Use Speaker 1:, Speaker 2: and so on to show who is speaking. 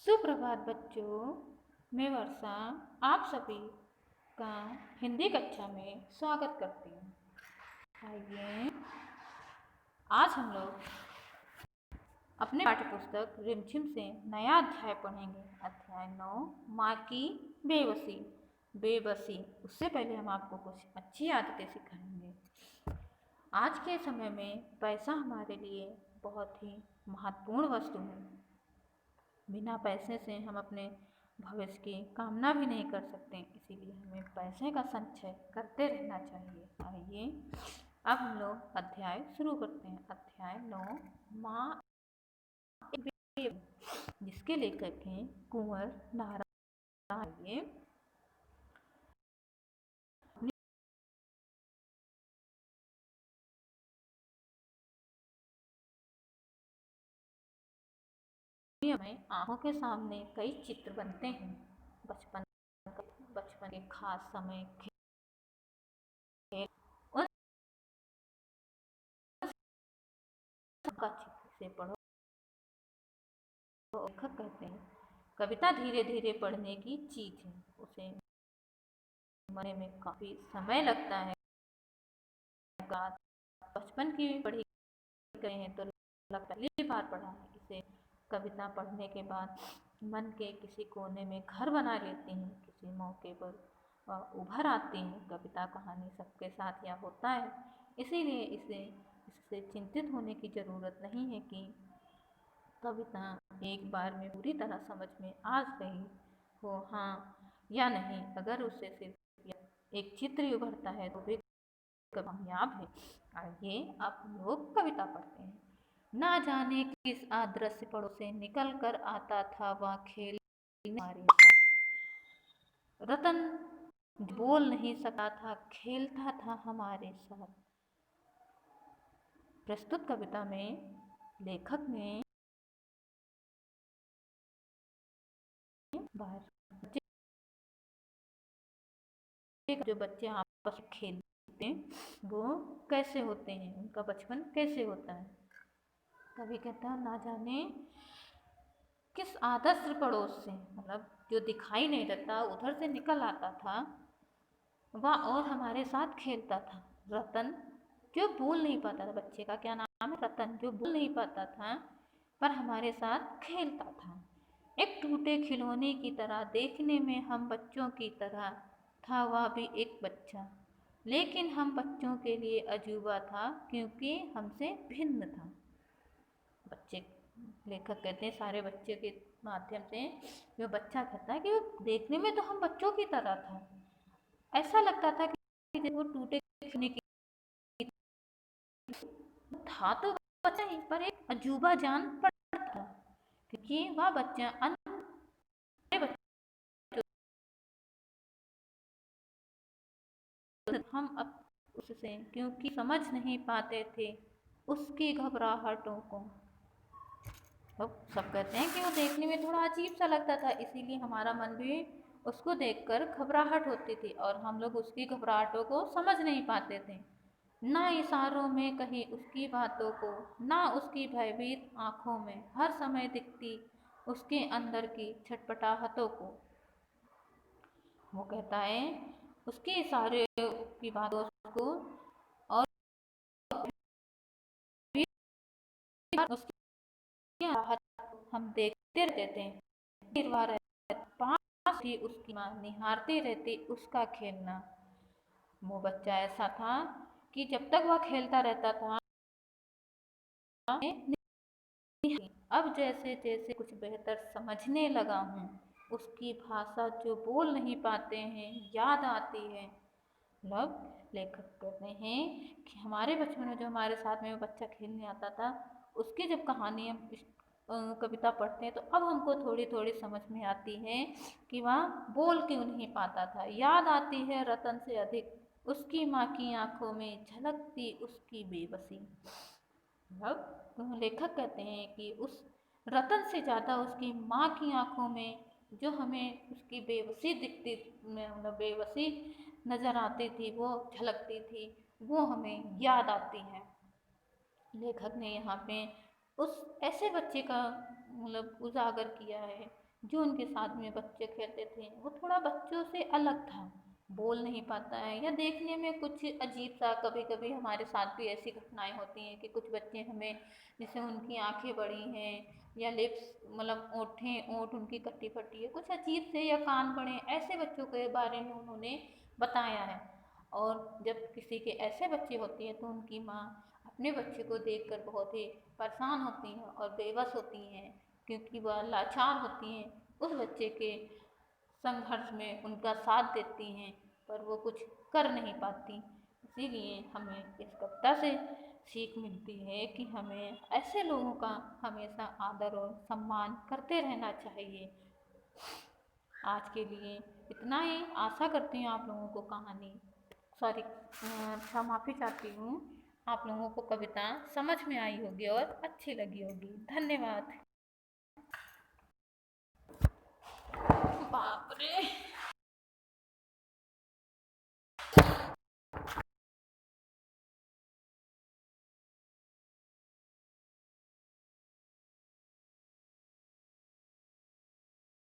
Speaker 1: सुप्रभात बच्चों, मैं वर्षा आप सभी का हिंदी कक्षा में स्वागत करती हूँ। आइए आज हम लोग अपने पाठ्यपुस्तक रिमझिम से नया अध्याय पढ़ेंगे। अध्याय 9 माँ की बेबसी। बेबसी उससे पहले हम आपको कुछ अच्छी आदतें सिखाएंगे। आज के समय में पैसा हमारे लिए बहुत ही महत्वपूर्ण वस्तु है। बिना पैसे से हम अपने भविष्य की कामना भी नहीं कर सकते, इसीलिए हमें पैसे का संचय करते रहना चाहिए। आइए अब हम लोग अध्याय शुरू करते हैं। अध्याय 9 माँ जिसके लेखक हैं कुंवर नारायण। में आंखों के सामने कई चित्र बनते हैं। बचपन बचपन के खास समय खेल उन का चित्र से पढ़ो। लेखक कहते हैं कविता धीरे धीरे पढ़ने की चीज है, उसे मरने में काफी समय लगता है। बचपन की पढ़ी गए हैं तो पहली बार पढ़ा है। इसे कविता पढ़ने के बाद मन के किसी कोने में घर बना लेती हैं, किसी मौके पर उभर आती हैं। कविता कहानी सबके साथ यह होता है, इसीलिए इससे चिंतित होने की ज़रूरत नहीं है कि कविता एक बार में पूरी तरह समझ में आ गई हो, हाँ या नहीं। अगर उससे सिर्फ एक चित्र ही उभरता है तो भी कामयाब है। आइए अब हम लोग कविता पढ़ते हैं। ना जाने किस अदृश्य पड़ों से निकल कर आता था वह खेल हमारे साथ। रतन बोल नहीं सका था, खेलता था हमारे साथ। प्रस्तुत कविता में लेखक ने जो बच्चे आपस में खेलते हैं वो कैसे होते हैं, उनका बचपन कैसे होता है। कवि कहता है ना जाने किस आदर्श पड़ोस से, मतलब जो दिखाई नहीं देता उधर से निकल आता था वह और हमारे साथ खेलता था। रतन जो बोल नहीं पाता था, बच्चे का क्या नाम है रतन, जो बोल नहीं पाता था पर हमारे साथ खेलता था। एक टूटे खिलौने की तरह, देखने में हम बच्चों की तरह था वह भी एक बच्चा, लेकिन हम बच्चों के लिए अजूबा था क्योंकि हमसे भिन्न था। बच्चे लेखक कहते हैं सारे बच्चे के माध्यम से जो बच्चा कहता है कि वो देखने में तो हम बच्चों की तरह था, ऐसा लगता था कि वो टूटे खिलौने की था तो बच्चा ही, पर एक अजूबा जान पड़ता था क्योंकि वह बच्चा हम अब उससे क्योंकि समझ नहीं पाते थे उसकी घबराहटों को। तो सब कहते हैं कि वो देखने में थोड़ा अजीब सा लगता था, इसीलिए हमारा मन भी उसको देखकर घबराहट होती थी और हम लोग उसकी घबराहटों को समझ नहीं पाते थे। ना इशारों में कहीं उसकी बातों को, ना उसकी भयभीत आँखों में हर समय दिखती उसके अंदर की छटपटाहटों को। वो कहता है उसके इशारे की बातों को और उसकी राहत हम देखते रहते थे। पास ही उसकी माँ निहारती रहती उसका खेलना। वो बच्चा ऐसा था कि जब तक वह खेलता रहता था अब जैसे जैसे कुछ बेहतर समझने लगा हूँ उसकी भाषा जो बोल नहीं पाते हैं याद आती है। मतलब लेखक कहते हैं कि हमारे बचपन में जो हमारे साथ में वो बच्चा खेलने आता था उसकी जब कहानी हम कविता पढ़ते हैं तो अब हमको थोड़ी थोड़ी समझ में आती है कि वह बोल क्यों नहीं पाता था। याद आती है रतन से अधिक उसकी माँ की आंखों में झलकती उसकी बेबसी। मतलब लेखक कहते हैं कि उस रतन से ज़्यादा उसकी माँ की आंखों में जो हमें उसकी बेबसी दिखती, मतलब बेबसी नज़र आती थी, वो झलकती थी, वो हमें याद आती है। लेखक ने यहाँ पे उस ऐसे बच्चे का मतलब उजागर किया है जो उनके साथ में बच्चे खेलते थे वो थोड़ा बच्चों से अलग था, बोल नहीं पाता है या देखने में कुछ अजीब सा। कभी कभी हमारे साथ भी ऐसी घटनाएं होती हैं कि कुछ बच्चे हमें, जैसे उनकी आंखें बड़ी हैं या लिप्स मतलब ओंठें ओंठ उनकी कटी फटी है, कुछ अजीब से, या कान बड़े, ऐसे बच्चों के बारे में उन्होंने बताया है। और जब किसी के ऐसे बच्चे होते हैं तो उनकी माँ अपने बच्चे को देखकर बहुत ही परेशान होती हैं और बेबस होती हैं, क्योंकि वह लाचार होती हैं। उस बच्चे के संघर्ष में उनका साथ देती हैं, पर वो कुछ कर नहीं पाती। इसीलिए हमें इस कविता से सीख मिलती है कि हमें ऐसे लोगों का हमेशा आदर और सम्मान करते रहना चाहिए। आज के लिए इतना ही। आशा करती हूँ आप लोगों को कहानी, सॉरी, माफ़ी चाहती हूँ, आप लोगों को कविता समझ में आई होगी और अच्छी लगी होगी। धन्यवाद।